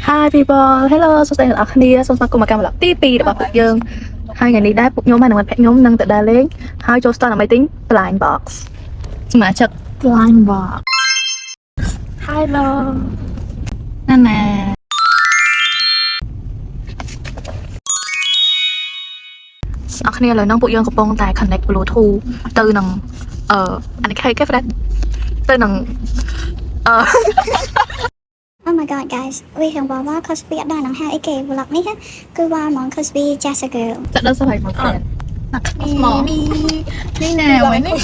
Hi people hello សួស្តីអ្នកនរគ្នាសូមស្វាគមន៍មកកម្មវិធីទី2របស់ពួកយើងហើយថ្ងៃនេះដែរពួកខ្ញុំហើយនឹងមិត្តភក្តិខ្ញុំនឹងទៅដើរលេងហើយចូល store ដើម្បីទិញ blind box សមាជិក blind box Hello ណាណាអរគ្នាឥឡូវហ្នឹងពួកយើងកំពុងតែ connect bluetooth ទៅនឹងអានេះគេ friend ទៅនឹងOh my god guys វាខ្ញុំบอกว่า Cosby អត់ដល់នឹងហៅអីគេ vlog នេះគឺវ៉ាហ្មង Cosby Jazz Girl ទៅដល់សប្បាយមកទៀតនេះណែវិញនេះ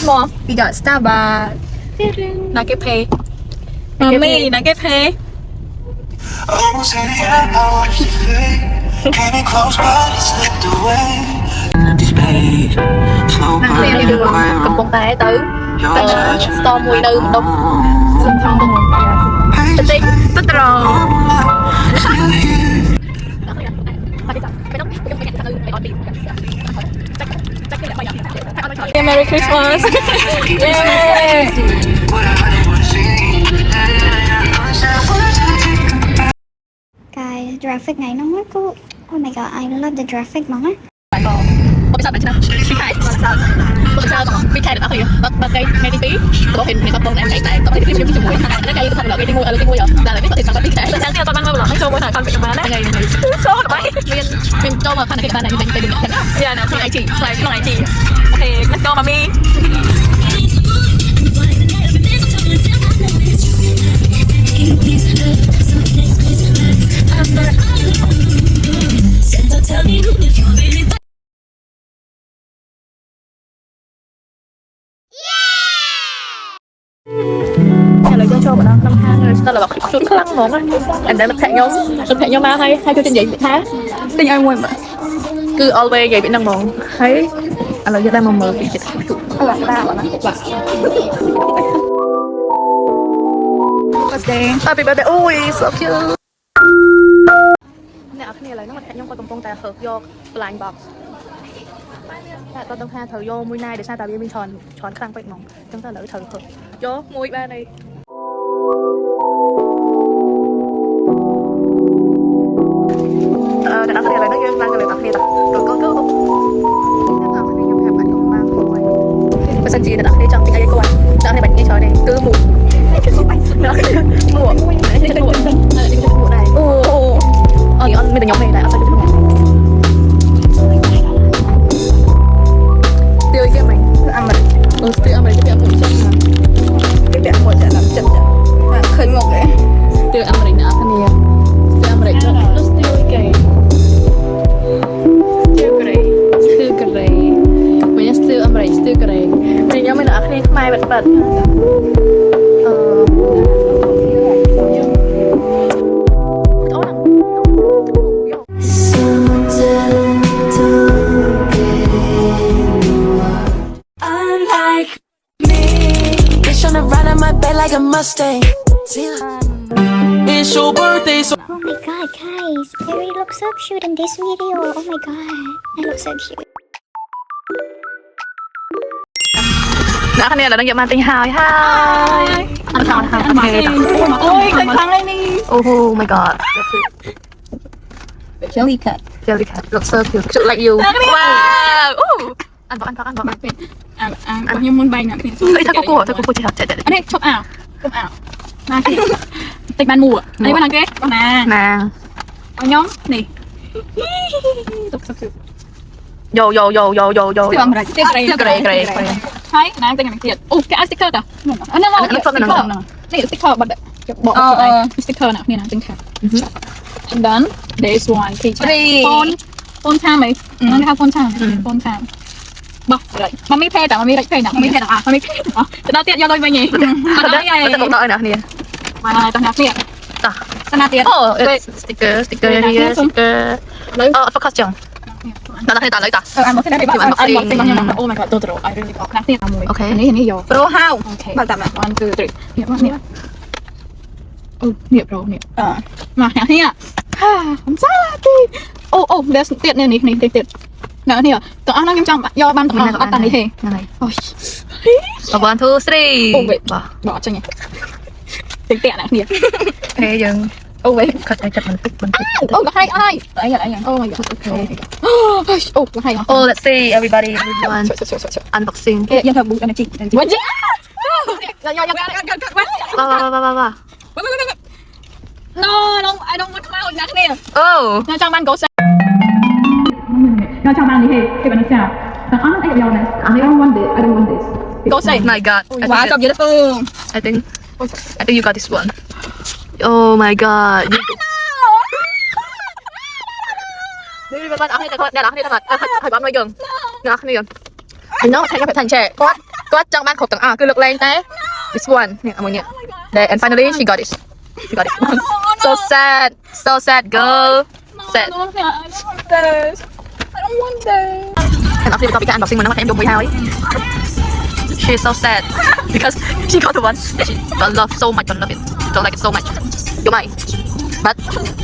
we got Starbucks ណាគេ pay មីណាគេ pay Almost any hour to fade. Came close, but it slipped away. Empty space, slow ណាគេ burning កំពុង away. តែទៅ Your touch, store មួយនៅម្ដុំសំថងទៅទិញទៅត្រង់ still here. Merry Christmas Yay What I really wanna see. guys traffic ថ្ងៃហ្នឹងគឺ Oh my god I love the traffic ហ្មងណា បរិស័ទឆ្នាំពីខែបរិស័ទពីខែដល់អីបើគេថ្ងៃទី2ក៏មានកំពុងតែតែក៏ទី2ជាមួយហើយគេថាឡកគេទី1ឥឡូវទី1ដល់នេះក៏ទី5ទីខែតែទៀតតបានមកឡកឲ្យចូលមកថាខនពីបានណាថ្ងៃនេះចូលទៅមានចូលមកខាងគេបានតែទៅយ៉ាណាពី IT ខ្លាយក្នុង IT អូខេ let's go mommyឥឡូវយើងចូលមកដល់ក្នុងហាងស្ទើររបស់ជូតខ្លាំងហ្មងអានេះមិត្តភក្តិខ្ញុំមកហើយជួយនិយាយថាទិញឲ្យមួយមើលគឺ always និយាយពីហ្នឹងហ្មងហើយឥឡូវយើងតែមកមើលពីចិត្តជូតអត់ដាក់បាទបាទ Birthday Happy birthday អូយ so cute អ្នកអរគ្នាឥឡូវហ្នឹងមិត្តភក្តិខ្ញុំក៏កំពុងតែហើយក blind box តែគាត់ต้องថាត្រូវយកមួយណាដោយសារតែវាមានច្រើនខ្លាំងពេកហ្មងអញ្ចឹងទៅឥឡូវត្រូវយកមួយបានហើយអ្នកនរគ្នាឥឡូវនេះយើងឡើងទៅលើអ្នកគ្នាតើកូនអ្នកនរគ្នាខ្ញុំប្រាប់បាត់កុំឡើងមួយបើសិនជាអ្នកនរគ្នាចង់ទិញអីគាត់អ្នកនរគ្នាបាច់ងាយច្រើនទេគឺមួកអ្នកនរគ្នាមួកនេះគឺមួកដែរអូអត់មានតែខ្ញុំទេតែអត់ទៅមួកtiêu cái mình ăn mà tiêu ăn mà cái ăn một chân mà cái ăn một chân làm chân khơi một cái tiêu ăn mà nữa cái này tiêu ăn mà cho nó tiêu cái mình tiêu ăn mà tiêu cái mình nhớ mình ở cái mai bật like a Mustang. It's your birthday, so. Oh my god guys Harry looks so cute in this video Oh my god I look so cute អ្នកគ្នាឥឡូវយើងបានទិញហើយអត់ថតហើយអូយឃើញខ្លាំងហើយនេះអូ my god jelly cat looks so cute like you wow អានបងពេកខ្ញុំមុនបែកអ្នកគ្នាថាគូចេះចាក់នេះឈប់អោណាគេតិចបានមួនេះបានគេបងណាខ្ញុំនេះទុកសុខយោស្ទីមរ៉ាស្ទីក្រេហើយណាតែខ្ញុំទៀតអូគេឲ្យ sticker តាអានេះមក sticker នេះ sticker បាត់បកឲ្យ sticker ណាគ្នាណាចឹងថា and then this one phone time ហ្នឹងគេហៅ phone time បោះមកមី pay តាមកមី rich pay ណាមកមី pay តាមកមី pay ទៅដល់ទៀតយកលុយវិញហីទៅដល់ហើយទៅដល់ឲ្យអ្នកគ្នាមកដល់អ្នកគ្នាតណាទៀតអូ sticker លើ focus ចឹងដល់គ្នាតលើតាអាមកគ្នាពីបាត់អត់មកខ្ញុំ Oh my god ទៅត្រោ I really អត់ណាគ្នាមួយអូខេនេះយក Pro how បើតាម 1 2 3នេះមកនេះអូនេះ Pro នេះមកអ្នកគ្នាអំសាទីអូ there's ទៀតនេះទៀតនៅនេះតោះអស់ហ្នឹងខ្ញុំចង់យកបានទាំងអស់អត់តានេះទេហ្នឹងហើយអូយ 1 2 3បោះចេញតិចអ្នកគ្នាអូខេយើង Oh wait. Cut ai chặt mình tức. Oh hay ai. Oh my god. Okay. Oh hay. Oh, let's see everybody. Everyone. Unboxing. Yang thằng bụng anh chị. What? Wow. No, I don't want to out nhá nè. Oh. Nó trong ban cố sao? Nó trong ban đi hết. Cái bạn sao? Thằng ăn ai gặp này. I don't want this. I don't want this. Go say. My God. Wow, so beautiful. I think you got this one. Oh my God. Đi bạn ăn đi thôi, nè ăn đi thôi. Hãy bấm vào giường. Nè ăn đi giường. Nó thay phải thành trẻ. Có trong ban khẩu tầng cứ lực lên thế. This one. Nè mọi người. There and finally she got it. She got it. So sad. So sad girl. Sad. I don't want this. I don't want this. And after the unboxing mình nó em dùng 12 ấy. She's so sad because she got the one that she love so much and love it. Don't like it so much. Kiểu mày. But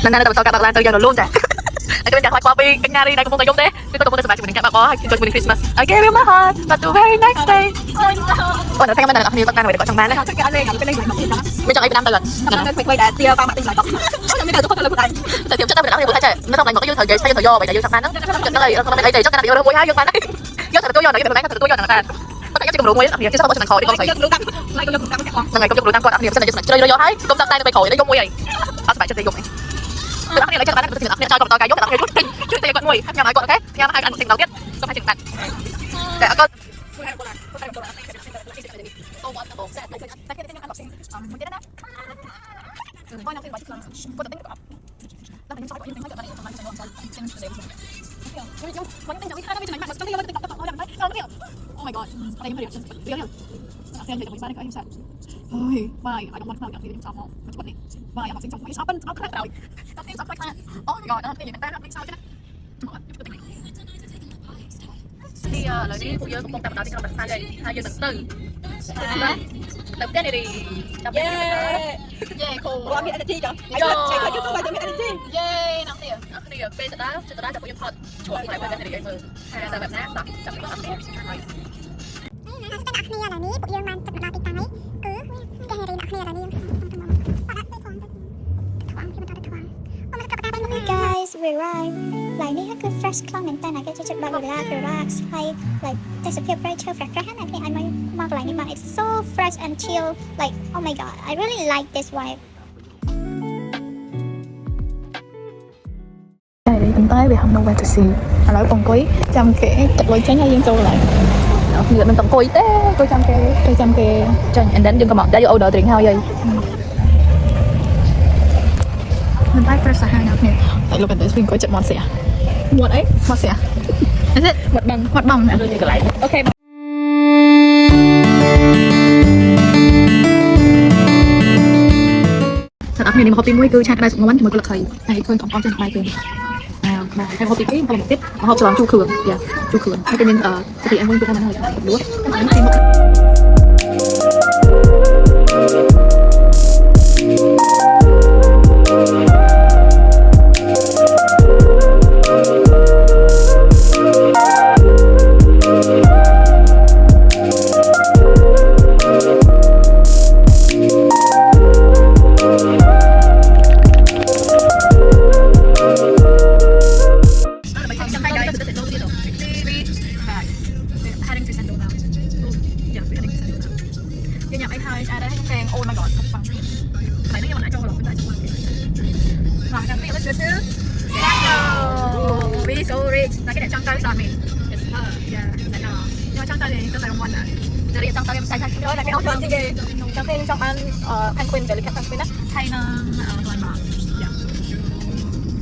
lần này là tao các bạn từ giờ rồi luôn rồi. Cái bên nhà hoa qua bi cái nhà đi này cũng không có giống thế. Tôi có một cái mình các bạn có cho mình Christmas. I gave you my heart but the very next day. Ủa, thấy cái bên này là nhiều tao về để có trong bán đấy. Bên trong ấy Việt Nam rồi. Quay đã tia con mặt tin lại tóc. Nó mới đầu tôi không được Tại tiệm chất đang bị trẻ. Nó trong này một cái thời gian do vậy là trong bán đó. Nó là không phải để cho cái này vô đâu hai dương bán đấy. Do thật tôi do này cái bán thật tôi do là có cái dùng đồ muối thì chứ sao có sự khó đi con thấy. Ngày công dụng đồ tăng quan điểm sẽ là chơi do thấy công tăng tay nó bị khỏi nó dùng muối này. Phải cho tiền dùng này. Tôi đã lấy cho bạn cái tiền cho con cái giống là chút tiền con muối nhà máy con cái nhà hai ăn một tiền đầu tiên có hai tiền bạn. Để con Oh my god. Đây mới được. Biết không? Xem thì mình cái sao. Ôi, bài I don't want to know gì sao không. Mình này. Bài học sinh trong cái shop nó khác rồi. Nó tiếng shop khác. Oh my god, nó cái gì ta học sao chứ. thì lời đi của giới cũng tập nói tiếng Anh bằng đây hai dân từ tập cái này thì Yeah, cool. Có energy chưa? Chạy YouTube bài tôi energy. Yeah, nắm tiền. thì bây giờ đã tập những phần chuột lại với cái này gamer hay làแบบนั้นtập tập những tập này Guys, we arrived. Like ni cứ fresh comment tên là cái chụp bài relax, like disappear pressure fresh and I might mark like nhưng mà it's so fresh and chill. Like oh my god, I really like this vibe. Đây đi chúng tới vì không know where to see. Nói còn quý trăm kẻ chặt lôi chén hay dân châu lại. Người mình tổng coi té coi trăm kẻ chân and then đừng có mỏng đã vô order tiền hao vậy. Mình buy first là hai nào nè. Tại look at this mình có chậm món xẻ. What ấy? Món xẻ. Is it? Mặt bằng nè. Okay. Thật áp này mà hộp tin mua cứ chặt cái này xuống bắn thì mới có lực thầy. Này thôi tổng con trên bài tiền. Mà em hộp tin cái hộp tiếp hộp cho làm chu cường, yeah, chu cường. Hay cái nên thì em muốn cứ làm này đúng không? So rich, là cái đẹp trong tay mình. Yeah, nhưng mà trong tay thì tôi phải không nè. Giờ đi trong tay em xài thay. Đó là cái áo trong cái trong tay trong ăn penguin để cái penguin á hay là loài bò. Yeah.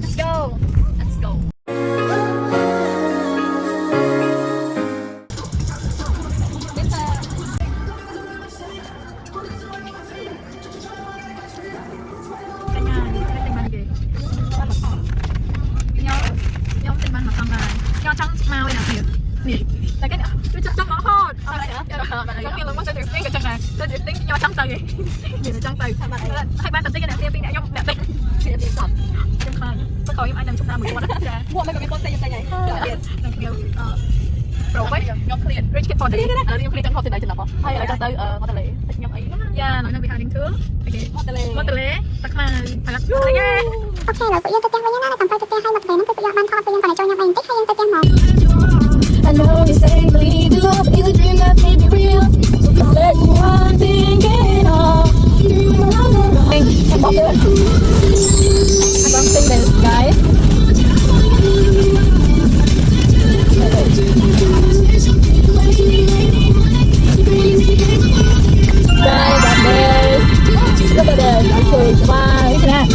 Let's go. Let's go. Màu này nè, nè, là cái tôi trong nó hot, giống như là muốn cho được tiếng cái chân này, cho được tiếng nho trong tay, nhìn trong tay, hai ba tập tiếng cái này tiếng này nhông đẹp đấy, đẹp sọt, trong khai, tôi coi em anh đang chụp ra 10 con đó, mua mấy cái con tay trong tay này, bro វិញខ្ញុំ clean rich kid for the ខ្ញុំ clean ទាំងហូបទីណៃចំណាប់ហើយឥឡូវទៅមកតលេខ្ញុំអី Yeah, nó bị hiding too. Okay. Mất tele. Tắc mà. Phải là. Yeah. Ok, rồi tụi yên tụi tiếng với nhau là cầm tay tụi tiếng hay một cái nó tụi yên ban thọ tụi yên còn lại cho nhau mình tích hay yên tụi tiếng một. I know you say believe in love is a dream that may be real. So don't let you one thing get off. I don't think this, guys. Look at this. Okay, wow. Look at that.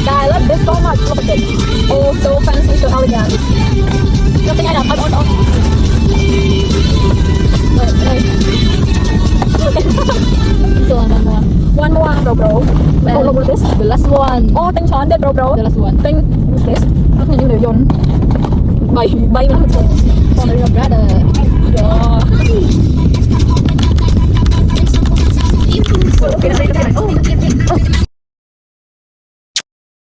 I love this so much. Look at this. Oh, so fancy, so elegant. Nothing I love. Oh. One more, bro. Oh, look at this. The last one. Oh, tinh chón đây, bro. The last one. Tinh. What's this? Nó như điều dồn. Bay mà. Oh, my brother.